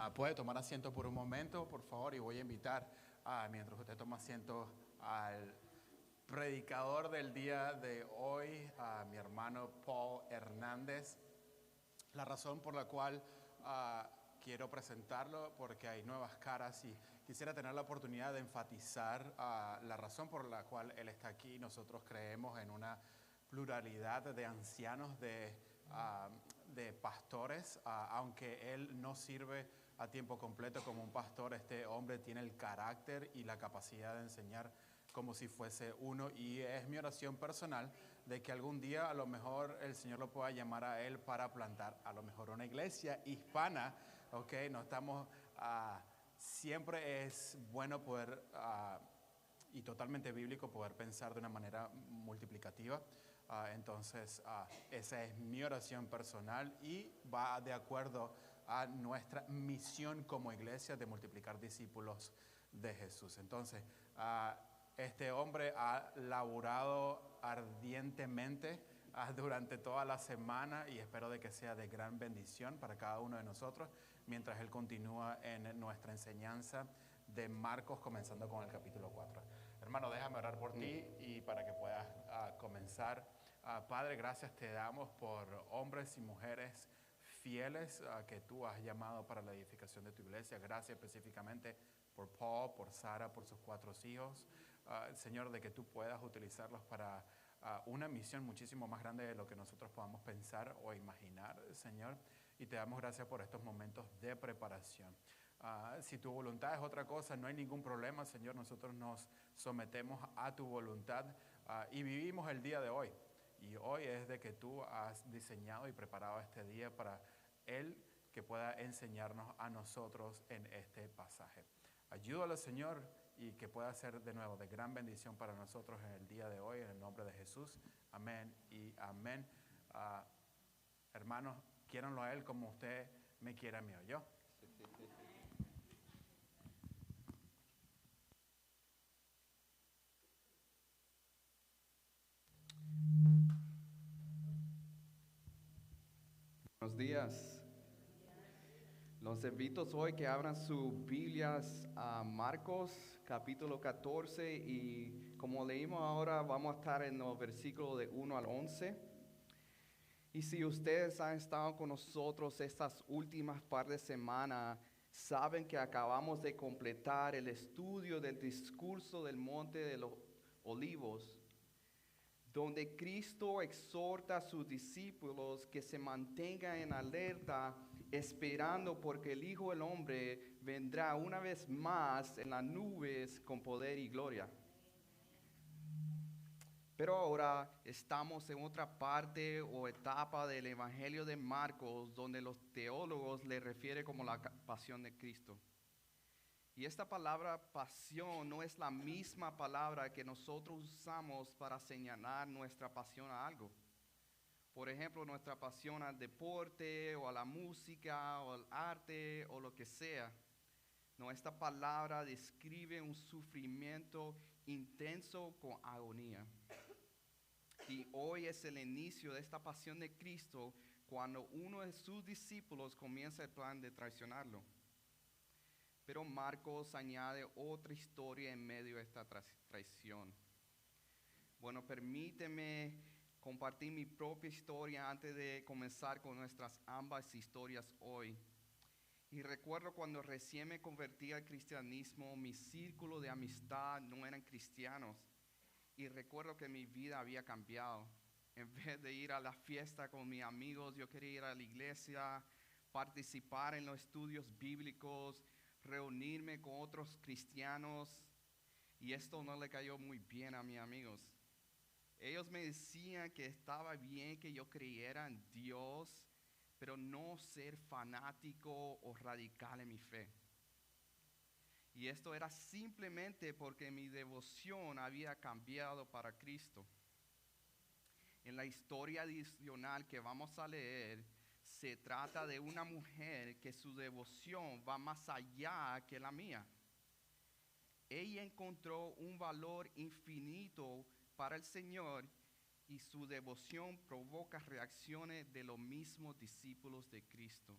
Puede tomar asiento por un momento, por favor, y voy a invitar, mientras usted toma asiento, al predicador del día de hoy, a mi hermano Paul Hernández. La razón por la cual quiero presentarlo, porque hay nuevas caras y quisiera tener la oportunidad de enfatizar la razón por la cual él está aquí. Nosotros creemos en una pluralidad de ancianos, de pastores, aunque él no sirve a tiempo completo como un pastor. Este hombre tiene el carácter y la capacidad de enseñar como si fuese uno, y es mi oración personal de que algún día a lo mejor el Señor lo pueda llamar a él para plantar a lo mejor una iglesia hispana, ¿ok? No estamos, siempre es bueno poder, y totalmente bíblico, poder pensar de una manera multiplicativa. Entonces, esa es mi oración personal y va de acuerdo a nuestra misión como iglesia de multiplicar discípulos de Jesús. Entonces, este hombre ha laborado ardientemente durante toda la semana y espero de que sea de gran bendición para cada uno de nosotros mientras él continúa en nuestra enseñanza de Marcos, comenzando con el capítulo 4. Hermano, déjame orar por ti y para que puedas comenzar. Padre, gracias te damos por hombres y mujeres fieles que tú has llamado para la edificación de tu iglesia. Gracias específicamente por Paul, por Sara, por sus 4 hijos. Señor, de que tú puedas utilizarlos para una misión muchísimo más grande de lo que nosotros podamos pensar o imaginar, Señor. Y te damos gracias por estos momentos de preparación. Si tu voluntad es otra cosa, no hay ningún problema, Señor. Nosotros nos sometemos a tu voluntad y vivimos el día de hoy. Y hoy es de que tú has diseñado y preparado este día para Él que pueda enseñarnos a nosotros en este pasaje. Ayúdalo, Señor, y que pueda ser de nuevo de gran bendición para nosotros en el día de hoy, en el nombre de Jesús. Amén y amén. Hermanos, quiéranlo a Él como usted me quiere a mí o yo. Buenos días. Los invito hoy que abran sus Biblias a Marcos capítulo 14 y como leímos ahora vamos a estar en los versículos de 1 al 11. Y si ustedes han estado con nosotros estas últimas par de semanas, saben que acabamos de completar el estudio del discurso del Monte de los Olivos, donde Cristo exhorta a sus discípulos que se mantengan en alerta, esperando porque el Hijo del Hombre vendrá una vez más en las nubes con poder y gloria. Pero ahora estamos en otra parte o etapa del Evangelio de Marcos, donde los teólogos le refieren como la pasión de Cristo. Y esta palabra pasión no es la misma palabra que nosotros usamos para señalar nuestra pasión a algo. Por ejemplo, nuestra pasión al deporte o a la música o al arte o lo que sea. No, esta palabra describe un sufrimiento intenso con agonía. Y hoy es el inicio de esta pasión de Cristo cuando uno de sus discípulos comienza el plan de traicionarlo. Pero Marcos añade otra historia en medio de esta traición. Bueno, permíteme compartir mi propia historia antes de comenzar con nuestras ambas historias hoy. Y recuerdo cuando recién me convertí al cristianismo, mi círculo de amistad no eran cristianos. Y recuerdo que mi vida había cambiado. En vez de ir a la fiesta con mis amigos, yo quería ir a la iglesia, participar en los estudios bíblicos, reunirme con otros cristianos, y esto no le cayó muy bien a mis amigos. Ellos me decían que estaba bien que yo creyera en Dios, pero no ser fanático o radical en mi fe. Y esto era simplemente porque mi devoción había cambiado para Cristo. En la historia adicional que vamos a leer, se trata de una mujer que su devoción va más allá que la mía. Ella encontró un valor infinito para el Señor y su devoción provoca reacciones de los mismos discípulos de Cristo.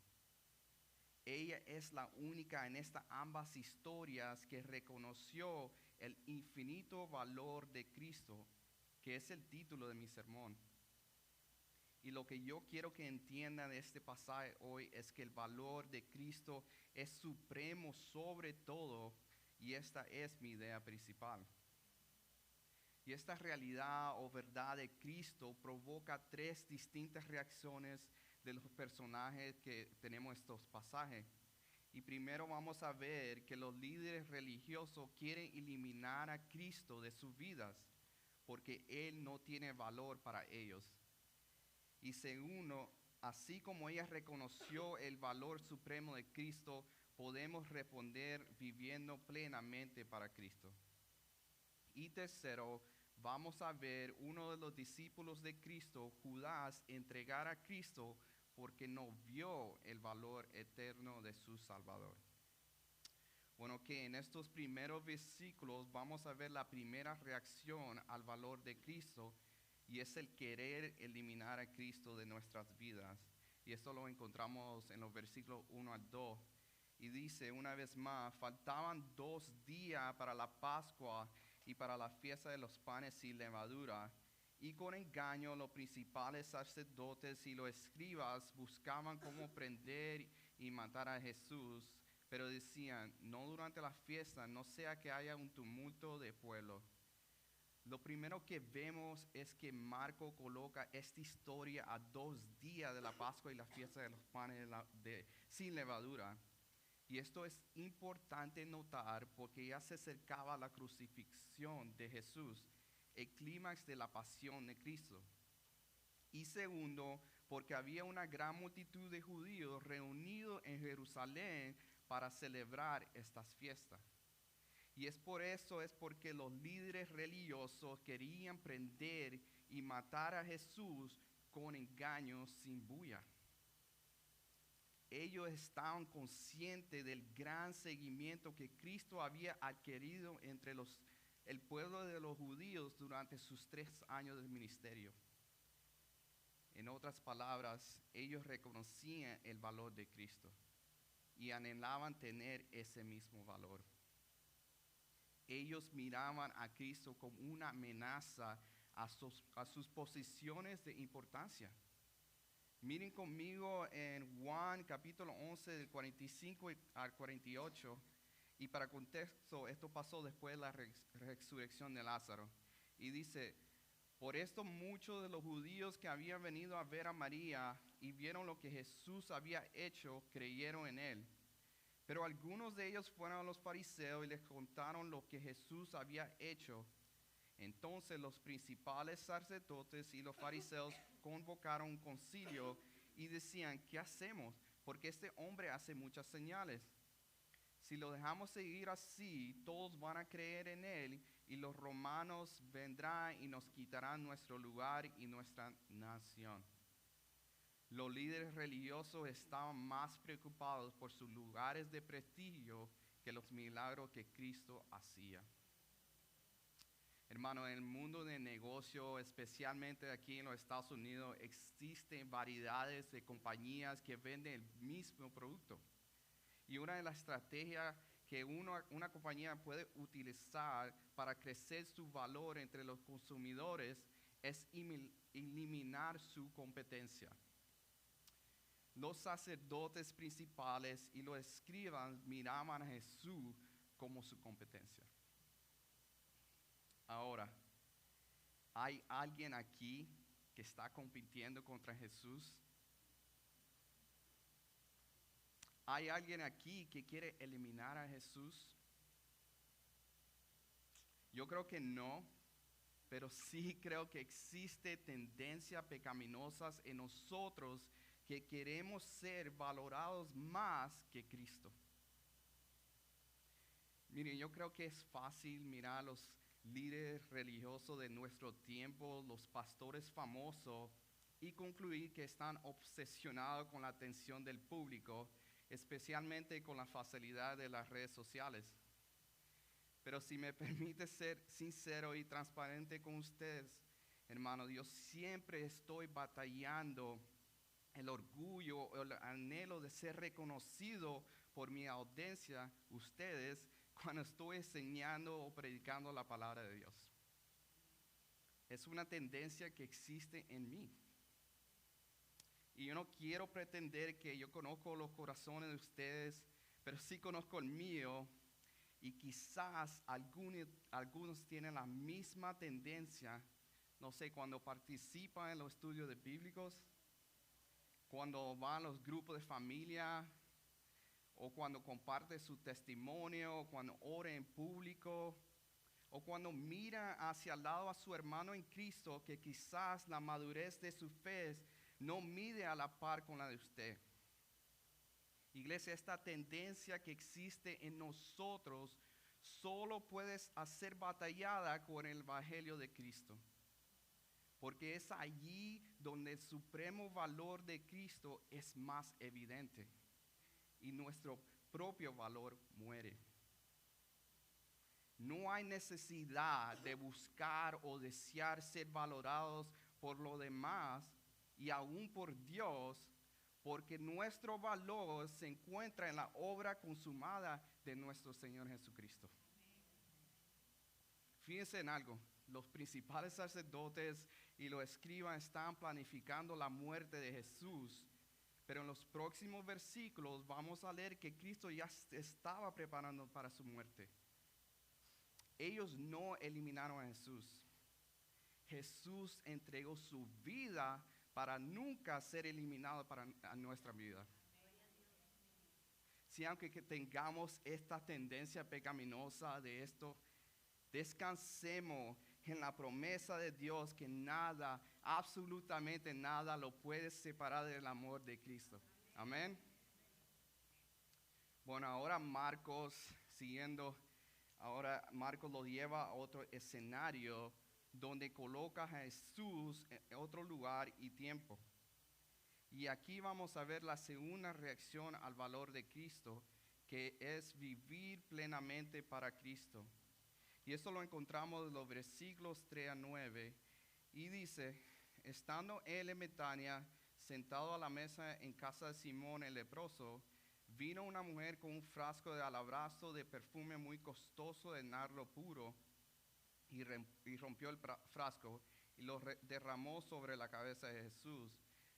Ella es la única en estas ambas historias que reconoció el infinito valor de Cristo, que es el título de mi sermón. Y lo que yo quiero que entiendan de este pasaje hoy es que el valor de Cristo es supremo sobre todo, y esta es mi idea principal. Y esta realidad o verdad de Cristo provoca tres distintas reacciones de los personajes que tenemos en estos pasajes. Y primero vamos a ver que los líderes religiosos quieren eliminar a Cristo de sus vidas porque Él no tiene valor para ellos. Y segundo, así como ella reconoció el valor supremo de Cristo, podemos responder viviendo plenamente para Cristo. Y tercero, vamos a ver uno de los discípulos de Cristo, Judas, entregar a Cristo porque no vio el valor eterno de su Salvador. Bueno, que en estos primeros versículos vamos a ver la primera reacción al valor de Cristo, y es el querer eliminar a Cristo de nuestras vidas. Y esto lo encontramos en los versículos 1 al 2. Y dice una vez más, faltaban 2 días para la Pascua y para la fiesta de los panes sin levadura. Y con engaño los principales sacerdotes y los escribas buscaban cómo prender y matar a Jesús, pero decían, no durante la fiesta, no sea que haya un tumulto de pueblo. Lo primero que vemos es que Marco coloca esta historia a 2 días de la Pascua y la fiesta de los panes sin levadura. Y esto es importante notar porque ya se acercaba la crucifixión de Jesús, el clímax de la pasión de Cristo. Y segundo, porque había una gran multitud de judíos reunidos en Jerusalén para celebrar estas fiestas. Y es porque los líderes religiosos querían prender y matar a Jesús con engaños sin bulla. Ellos estaban conscientes del gran seguimiento que Cristo había adquirido entre el pueblo de los judíos durante sus 3 años de ministerio. En otras palabras, ellos reconocían el valor de Cristo y anhelaban tener ese mismo valor. Ellos miraban a Cristo como una amenaza a sus posiciones de importancia. Miren conmigo en Juan capítulo 11 del 45 al 48. Y para contexto, esto pasó después de la resurrección de Lázaro. Y dice, por esto muchos de los judíos que habían venido a ver a María y vieron lo que Jesús había hecho, creyeron en él. Pero algunos de ellos fueron a los fariseos y les contaron lo que Jesús había hecho. Entonces los principales sacerdotes y los fariseos convocaron un concilio y decían, ¿qué hacemos? Porque este hombre hace muchas señales. Si lo dejamos seguir así, todos van a creer en él y los romanos vendrán y nos quitarán nuestro lugar y nuestra nación. Los líderes religiosos estaban más preocupados por sus lugares de prestigio que los milagros que Cristo hacía. Hermano, en el mundo de negocio, especialmente aquí en los Estados Unidos, existen variedades de compañías que venden el mismo producto. Y una de las estrategias que una compañía puede utilizar para crecer su valor entre los consumidores es eliminar su competencia. Los sacerdotes principales y los escribas miraban a Jesús como su competencia. Ahora, ¿hay alguien aquí que está compitiendo contra Jesús? ¿Hay alguien aquí que quiere eliminar a Jesús? Yo creo que no, pero sí creo que existe tendencias pecaminosas en nosotros que queremos ser valorados más que Cristo. Miren, yo creo que es fácil mirar a los líderes religiosos de nuestro tiempo, los pastores famosos, y concluir que están obsesionados con la atención del público, especialmente con la facilidad de las redes sociales. Pero si me permite ser sincero y transparente con ustedes, hermano, yo siempre estoy batallando el orgullo o el anhelo de ser reconocido por mi audiencia, ustedes, cuando estoy enseñando o predicando la palabra de Dios. Es una tendencia que existe en mí. Y yo no quiero pretender que yo conozco los corazones de ustedes, pero sí conozco el mío. Y quizás algunos tienen la misma tendencia, no sé, cuando participan en los estudios bíblicos, cuando van a los grupos de familia, o cuando comparte su testimonio, o cuando ora en público, o cuando mira hacia el lado a su hermano en Cristo, que quizás la madurez de su fe no mide a la par con la de usted. Iglesia, esta tendencia que existe en nosotros solo puede ser batallada con el Evangelio de Cristo. Porque es allí donde el supremo valor de Cristo es más evidente y nuestro propio valor muere. No hay necesidad de buscar o desear ser valorados por los demás y aún por Dios, porque nuestro valor se encuentra en la obra consumada de nuestro Señor Jesucristo. Fíjense en algo, los principales sacerdotes y los escribas están planificando la muerte de Jesús, pero en los próximos versículos vamos a leer que Cristo ya estaba preparando para su muerte. Ellos no eliminaron a Jesús. Jesús entregó su vida para nunca ser eliminado para nuestra vida. Si aunque tengamos esta tendencia pecaminosa de esto, descansemos en la promesa de Dios que nada, absolutamente nada lo puede separar del amor de Cristo. Amén. Bueno, ahora Marcos, ahora Marcos lo lleva a otro escenario donde coloca a Jesús en otro lugar y tiempo. Y aquí vamos a ver la segunda reacción al valor de Cristo, que es vivir plenamente para Cristo. Y esto lo encontramos en los versículos 3 a 9. Y dice, estando él en Betania, sentado a la mesa en casa de Simón el leproso, vino una mujer con un frasco de alabastro de perfume muy costoso de nardo puro, y rompió el frasco y lo derramó sobre la cabeza de Jesús.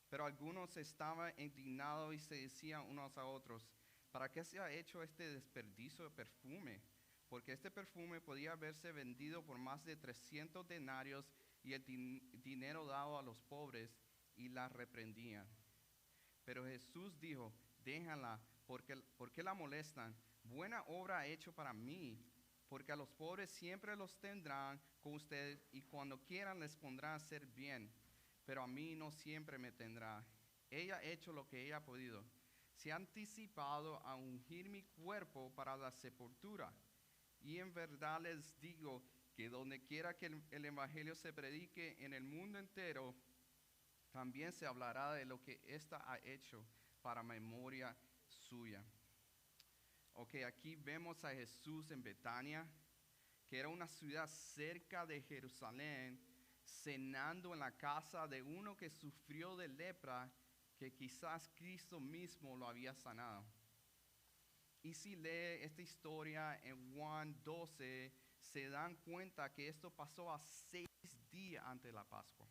Pero algunos estaban indignados y se decían unos a otros, ¿para qué se ha hecho este desperdicio de perfume? Porque este perfume podía haberse vendido por más de 300 denarios y el dinero dado a los pobres, y la reprendían. Pero Jesús dijo, déjenla, porque la molestan. Buena obra ha hecho para mí, porque a los pobres siempre los tendrán con ustedes y cuando quieran les pondrán a hacer bien, pero a mí no siempre me tendrá. Ella ha hecho lo que ella ha podido. Se ha anticipado a ungir mi cuerpo para la sepultura. Y en verdad les digo que donde quiera que el evangelio se predique en el mundo entero, también se hablará de lo que ésta ha hecho para memoria suya. Ok, aquí vemos a Jesús en Betania, que era una ciudad cerca de Jerusalén, cenando en la casa de uno que sufrió de lepra, que quizás Cristo mismo lo había sanado. Y si lee esta historia en Juan 12, se dan cuenta que esto pasó a 6 días antes de la Pascua.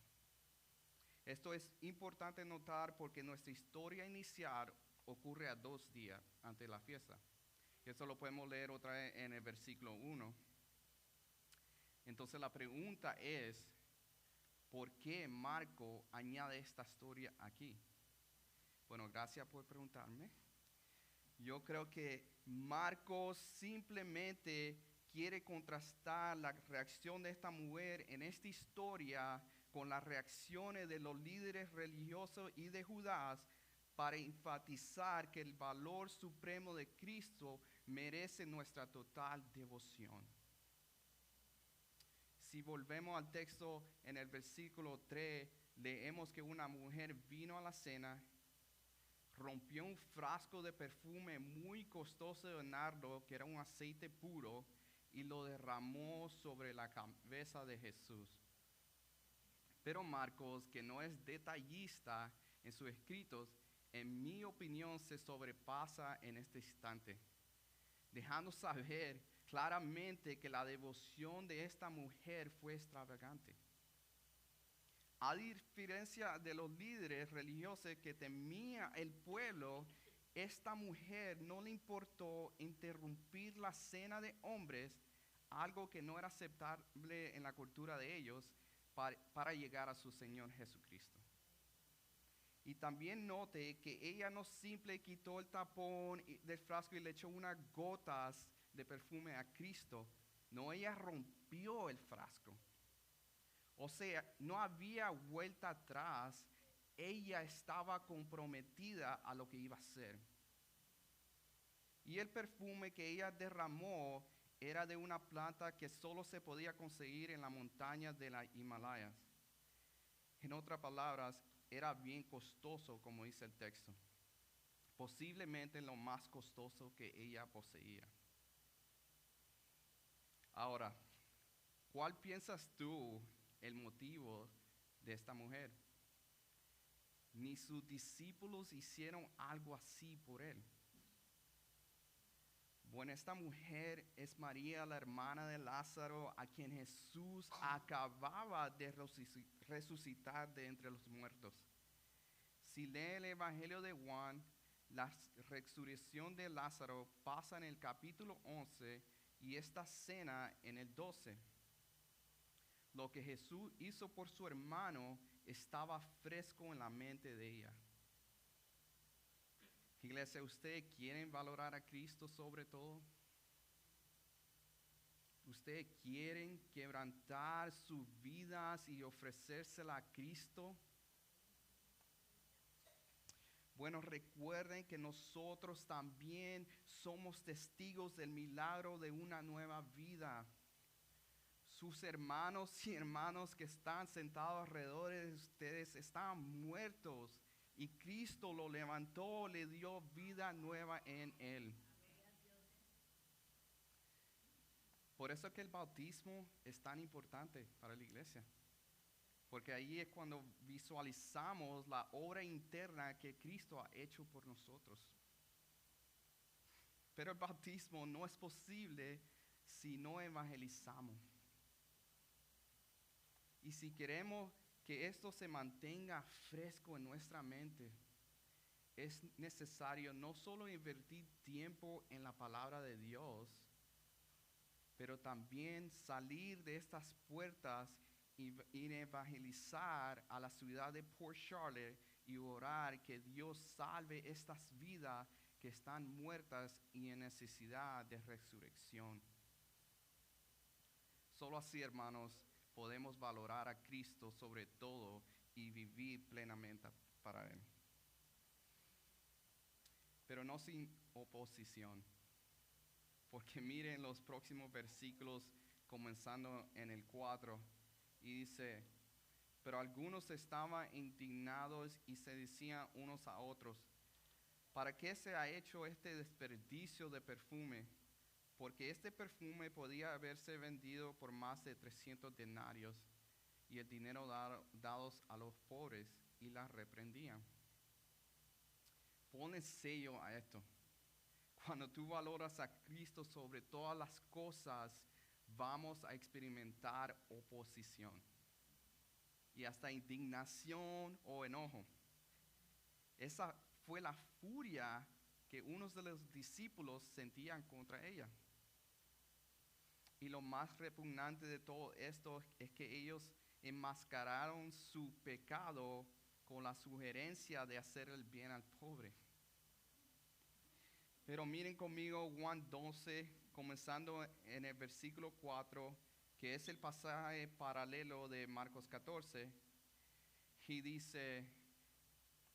Esto es importante notar porque nuestra historia inicial ocurre a 2 días antes de la fiesta. Esto lo podemos leer otra vez en el versículo 1. Entonces la pregunta es, ¿por qué Marco añade esta historia aquí? Bueno, gracias por preguntarme. Yo creo que Marcos simplemente quiere contrastar la reacción de esta mujer en esta historia con las reacciones de los líderes religiosos y de Judas para enfatizar que el valor supremo de Cristo merece nuestra total devoción. Si volvemos al texto en el versículo 3, leemos que una mujer vino a la cena, rompió un frasco de perfume muy costoso de nardo, que era un aceite puro, y lo derramó sobre la cabeza de Jesús. Pero Marcos, que no es detallista, en sus escritos, en mi opinión, se sobrepasa en este instante, dejando saber claramente que la devoción de esta mujer fue extravagante. A diferencia de los líderes religiosos que temía el pueblo, esta mujer no le importó interrumpir la cena de hombres, algo que no era aceptable en la cultura de ellos, para llegar a su Señor Jesucristo. Y también note que ella no simplemente quitó el tapón del frasco y le echó unas gotas de perfume a Cristo. No, ella rompió el frasco. O sea, no había vuelta atrás. Ella estaba comprometida a lo que iba a hacer. Y el perfume que ella derramó era de una planta que solo se podía conseguir en las montañas de las Himalayas. En otras palabras, era bien costoso, como dice el texto. Posiblemente lo más costoso que ella poseía. Ahora, ¿cuál piensas tú el motivo de esta mujer? Ni sus discípulos hicieron algo así por él. Bueno, esta mujer es María, la hermana de Lázaro, a quien Jesús acababa de resucitar de entre los muertos. Si lee el Evangelio de Juan, la resurrección de Lázaro pasa en el capítulo 11 y esta cena en el 12. Lo que Jesús hizo por su hermano estaba fresco en la mente de ella. Iglesia, ¿ustedes quieren valorar a Cristo sobre todo? ¿Ustedes quieren quebrantar sus vidas y ofrecérsela a Cristo? Bueno, recuerden que nosotros también somos testigos del milagro de una nueva vida. Sus hermanos y hermanas que están sentados alrededor de ustedes estaban muertos y Cristo lo levantó, le dio vida nueva en él. Por eso es que el bautismo es tan importante para la iglesia. Porque ahí es cuando visualizamos la obra interna que Cristo ha hecho por nosotros. Pero el bautismo no es posible si no evangelizamos. Y si queremos que esto se mantenga fresco en nuestra mente, es necesario no solo invertir tiempo en la palabra de Dios, pero también salir de estas puertas y evangelizar a la ciudad de Port Charlotte y orar que Dios salve estas vidas que están muertas y en necesidad de resurrección. Solo así, hermanos, podemos valorar a Cristo sobre todo y vivir plenamente para Él. Pero no sin oposición. Porque miren los próximos versículos comenzando en el 4 y dice, pero algunos estaban indignados y se decían unos a otros, ¿para qué se ha hecho este desperdicio de perfume? Porque este perfume podía haberse vendido por más de 300 denarios y el dinero dados a los pobres, y las reprendían. Pone sello a esto. Cuando tú valoras a Cristo sobre todas las cosas, vamos a experimentar oposición y hasta indignación o enojo. Esa fue la furia que unos de los discípulos sentían contra ella. Y lo más repugnante de todo esto es que ellos enmascararon su pecado con la sugerencia de hacer el bien al pobre. Pero miren conmigo Juan 12, comenzando en el versículo 4, que es el pasaje paralelo de Marcos 14, y dice,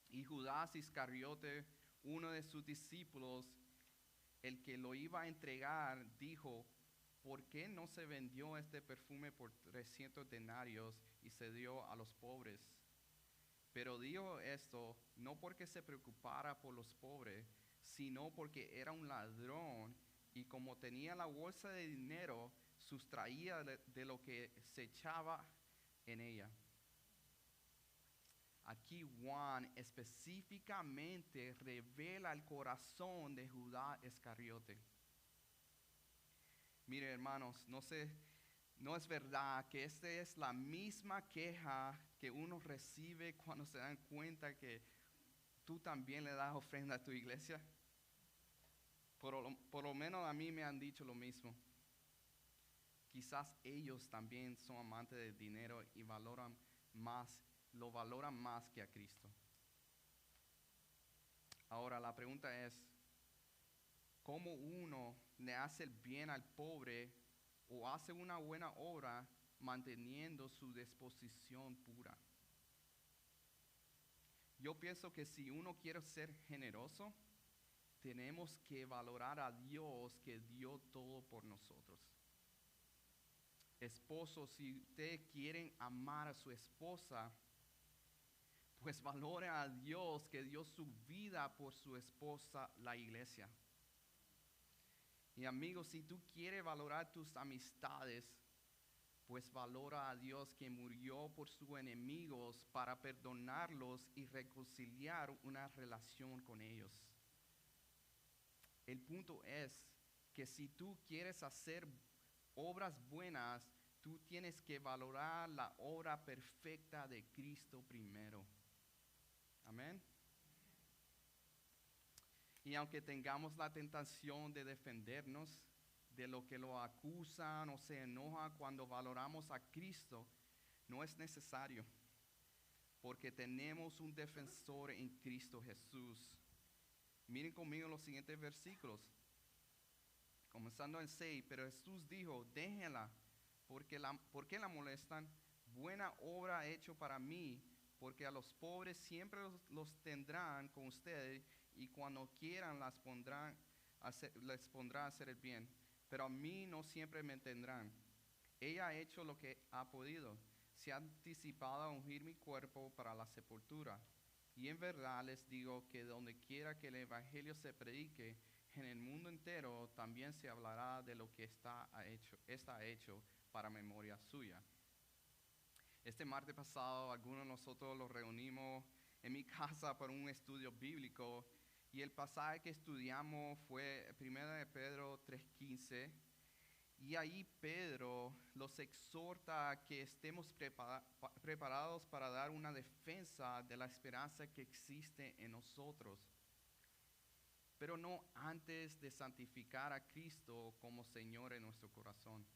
y Judas Iscariote, uno de sus discípulos, el que lo iba a entregar, dijo, ¿por qué no se vendió este perfume por 300 denarios y se dio a los pobres? Pero dijo esto no porque se preocupara por los pobres, sino porque era un ladrón y como tenía la bolsa de dinero, sustraía de lo que se echaba en ella. aquí Juan específicamente revela el corazón de Judá Iscariote. Mire, hermanos, no es verdad que esta es la misma queja que uno recibe cuando se dan cuenta que tú también le das ofrenda a tu iglesia. Por lo menos a mí me han dicho lo mismo. Quizás ellos también son amantes del dinero y lo valoran más que a Cristo. Ahora la pregunta es, ¿cómo uno le hace el bien al pobre o hace una buena obra manteniendo su disposición pura? Yo pienso que si uno quiere ser generoso, tenemos que valorar a Dios que dio todo por nosotros. Esposos, si ustedes quieren amar a su esposa, pues valoren a Dios que dio su vida por su esposa, la iglesia. Y amigos, si tú quieres valorar tus amistades, pues valora a Dios que murió por sus enemigos para perdonarlos y reconciliar una relación con ellos. El punto es que si tú quieres hacer obras buenas, tú tienes que valorar la obra perfecta de Cristo primero. Amén. Y aunque tengamos la tentación de defendernos de lo que lo acusan o se enoja cuando valoramos a Cristo, no es necesario, porque tenemos un defensor en Cristo Jesús. Miren conmigo los siguientes versículos, comenzando en 6, pero Jesús dijo, déjenla, ¿por qué la molestan? Buena obra ha hecho para mí, porque a los pobres siempre los tendrán con ustedes, y cuando quieran les pondrá a hacer el bien, pero a mí no siempre me tendrán. Ella ha hecho lo que ha podido, se ha anticipado a ungir mi cuerpo para la sepultura. Y en verdad les digo que donde quiera que el evangelio se predique, en el mundo entero también se hablará de lo que está hecho para memoria suya. Este martes pasado, algunos de nosotros los reunimos en mi casa para un estudio bíblico, y el pasaje que estudiamos fue 1 de Pedro 3:15, y ahí Pedro los exhorta a que estemos preparados para dar una defensa de la esperanza que existe en nosotros, pero no antes de santificar a Cristo como Señor en nuestro corazón.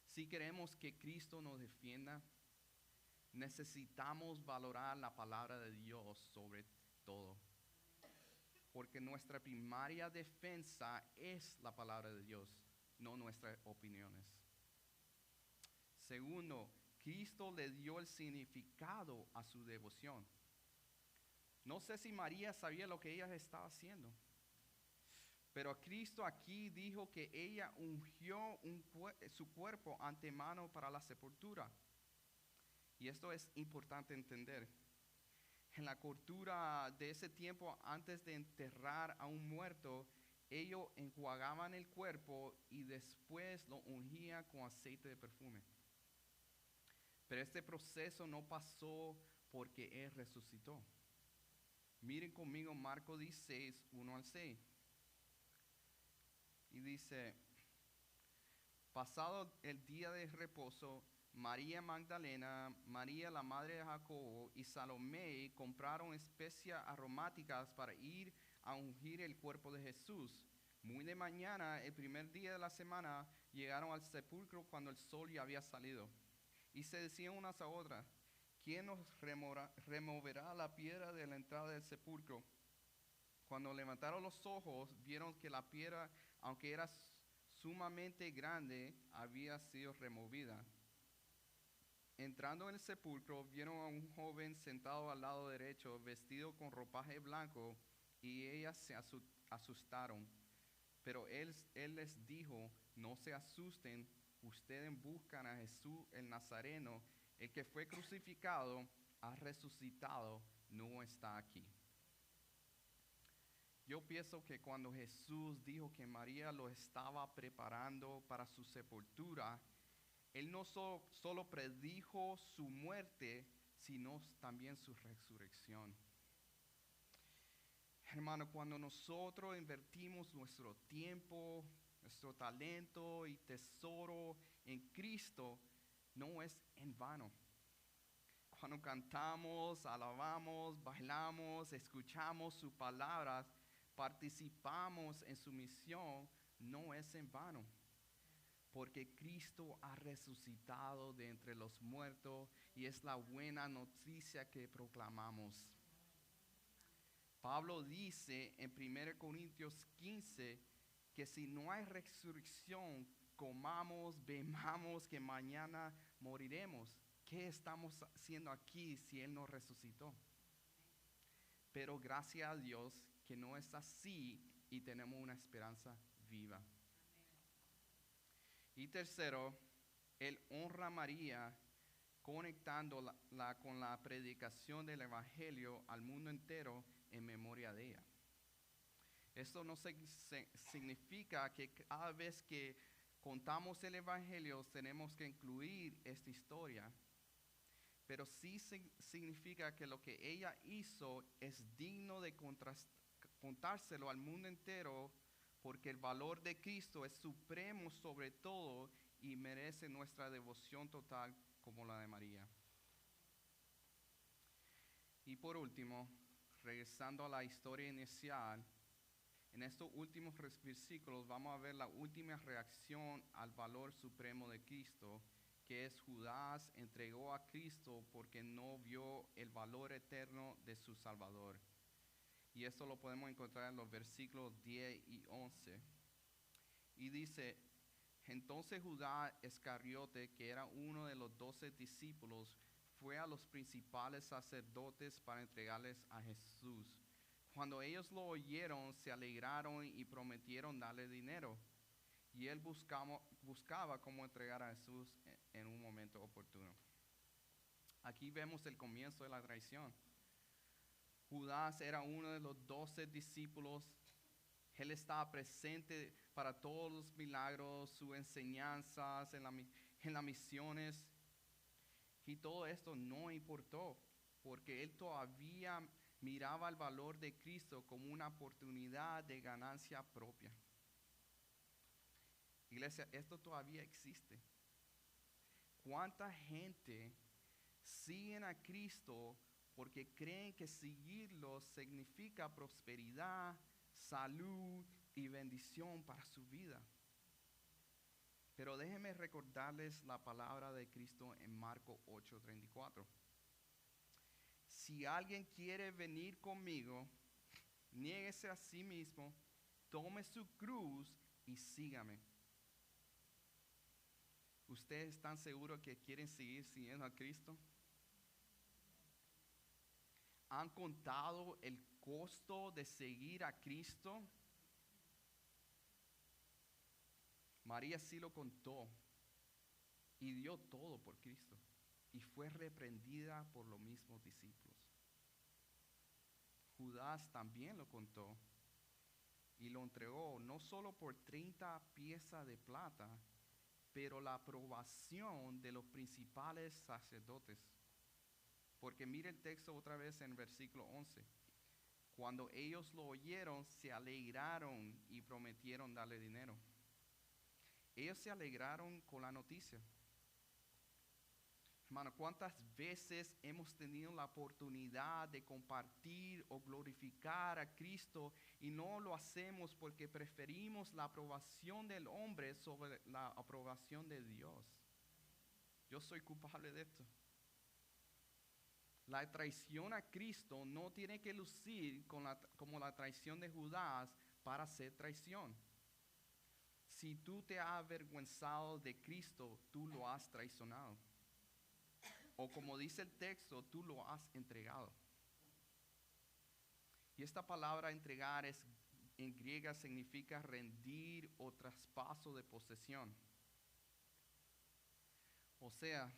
Si queremos que Cristo nos defienda, necesitamos valorar la palabra de Dios sobre todo, porque nuestra primaria defensa es la palabra de Dios, no nuestras opiniones. Segundo, Cristo le dio el significado a su devoción. No sé si María sabía lo que ella estaba haciendo, pero Cristo aquí dijo que ella ungió su cuerpo antemano para la sepultura. Y esto es importante entender. En la cultura de ese tiempo, antes de enterrar a un muerto, ellos enjuagaban el cuerpo y después lo ungían con aceite de perfume. Pero este proceso no pasó porque Él resucitó. Miren conmigo Marcos 16, 1 al 6. Y dice, pasado el día de reposo, María Magdalena, María la madre de Jacobo y Salomé compraron especias aromáticas para ir a ungir el cuerpo de Jesús. Muy de mañana, el primer día de la semana, llegaron al sepulcro cuando el sol ya había salido. Y se decían unas a otras, ¿quién nos removerá la piedra de la entrada del sepulcro? Cuando levantaron los ojos, vieron que la piedra, aunque era sumamente grande, había sido removida. Entrando en el sepulcro, vieron a un joven sentado al lado derecho, vestido con ropaje blanco, y ellas se asustaron. Pero él les dijo, no se asusten, ustedes buscan a Jesús el Nazareno, el que fue crucificado, ha resucitado, no está aquí. Yo pienso que cuando Jesús dijo que María lo estaba preparando para su sepultura, Él no solo predijo su muerte, sino también su resurrección. Hermano, cuando nosotros invertimos nuestro tiempo, nuestro talento y tesoro en Cristo, no es en vano. Cuando cantamos, alabamos, bailamos, escuchamos sus palabras, participamos en su misión, no es en vano. Porque Cristo ha resucitado de entre los muertos y es la buena noticia que proclamamos. Pablo dice en 1 Corintios 15 que si no hay resurrección, comamos, bebamos, que mañana moriremos. ¿Qué estamos haciendo aquí si Él no resucitó? Pero gracias a Dios que no es así y tenemos una esperanza viva. Y tercero, Él honra a María conectándola con la predicación del Evangelio al mundo entero en memoria de ella. Esto no significa que cada vez que contamos el Evangelio tenemos que incluir esta historia, pero sí significa que lo que ella hizo es digno de contárselo al mundo entero, porque el valor de Cristo es supremo sobre todo y merece nuestra devoción total como la de María. Y por último, regresando a la historia inicial, en estos últimos versículos vamos a ver la última reacción al valor supremo de Cristo, que es Judas entregó a Cristo porque no vio el valor eterno de su Salvador. Y esto lo podemos encontrar en los versículos 10 y 11. Y dice, entonces Judas Iscariote, que era uno de los 12 discípulos, fue a los principales sacerdotes para entregarles a Jesús. Cuando ellos lo oyeron, se alegraron y prometieron darle dinero. Y él buscaba cómo entregar a Jesús en un momento oportuno. Aquí vemos el comienzo de la traición. Judas era uno de los 12 discípulos. Él estaba presente para todos los milagros, sus enseñanzas, en las misiones. Y todo esto no importó, porque él todavía miraba el valor de Cristo como una oportunidad de ganancia propia. Iglesia, esto todavía existe. ¿Cuánta gente siguen a Cristo porque creen que seguirlo significa prosperidad, salud y bendición para su vida? Pero déjenme recordarles la palabra de Cristo en Marcos 8:34. Si alguien quiere venir conmigo, niéguese a sí mismo, tome su cruz y sígame. ¿Ustedes están seguros que quieren seguir siguiendo a Cristo? ¿Han contado el costo de seguir a Cristo? María sí lo contó y dio todo por Cristo y fue reprendida por los mismos discípulos. Judas también lo contó y lo entregó no solo por 30 piezas de plata, pero la aprobación de los principales sacerdotes. Porque mire el texto otra vez en versículo 11. Cuando ellos lo oyeron, se alegraron y prometieron darle dinero. Ellos se alegraron con la noticia. Hermano, ¿cuántas veces hemos tenido la oportunidad de compartir o glorificar a Cristo y no lo hacemos porque preferimos la aprobación del hombre sobre la aprobación de Dios? Yo soy culpable de esto. La traición a Cristo no tiene que lucir como la traición de Judas para ser traición. Si tú te has avergüenzado de Cristo, tú lo has traicionado. O como dice el texto, tú lo has entregado. Y esta palabra entregar en griega significa rendir o traspaso de posesión. O sea,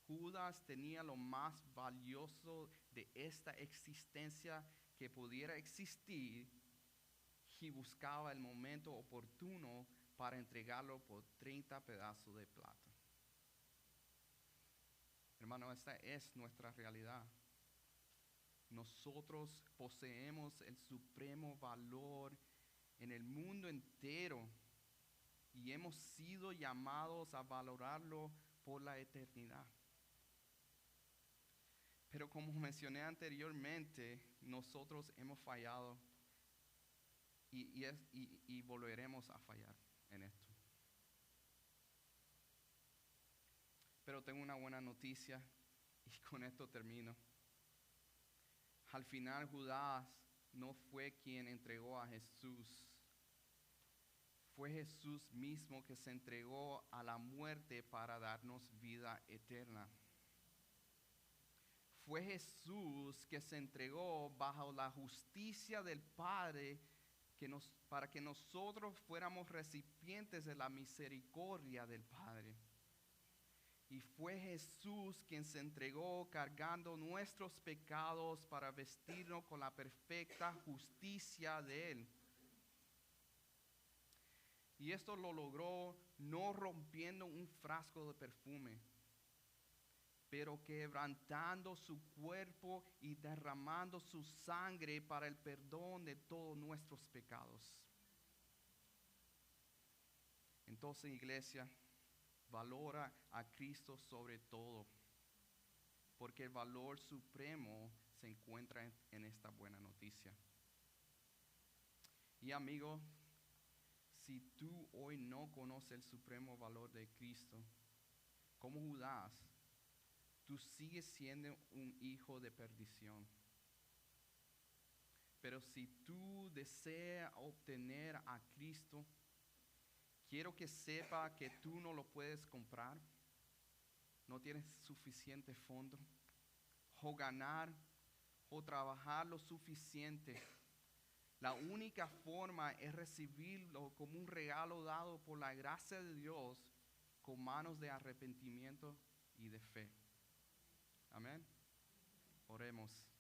Judas tenía lo más valioso de esta existencia que pudiera existir y buscaba el momento oportuno para entregarlo por 30 pedazos de plata. Hermano, esta es nuestra realidad. Nosotros poseemos el supremo valor en el mundo entero y hemos sido llamados a valorarlo por la eternidad. Pero como mencioné anteriormente, nosotros hemos fallado y volveremos a fallar en esto. Pero tengo una buena noticia y con esto termino. Al final Judas no fue quien entregó a Jesús. Fue Jesús mismo que se entregó a la muerte para darnos vida eterna. Fue Jesús que se entregó bajo la justicia del Padre para que nosotros fuéramos recipientes de la misericordia del Padre. Y fue Jesús quien se entregó cargando nuestros pecados para vestirnos con la perfecta justicia de Él. Y esto lo logró no rompiendo un frasco de perfume, pero quebrantando su cuerpo y derramando su sangre para el perdón de todos nuestros pecados. Entonces, iglesia, valora a Cristo sobre todo, porque el valor supremo se encuentra en esta buena noticia. Y amigo, si tú hoy no conoces el supremo valor de Cristo, como Judas, tú sigues siendo un hijo de perdición. Pero si tú deseas obtener a Cristo, quiero que sepa que tú no lo puedes comprar, no tienes suficiente fondo, o ganar, o trabajar lo suficiente. La única forma es recibirlo como un regalo dado por la gracia de Dios con manos de arrepentimiento y de fe. Amén. Oremos.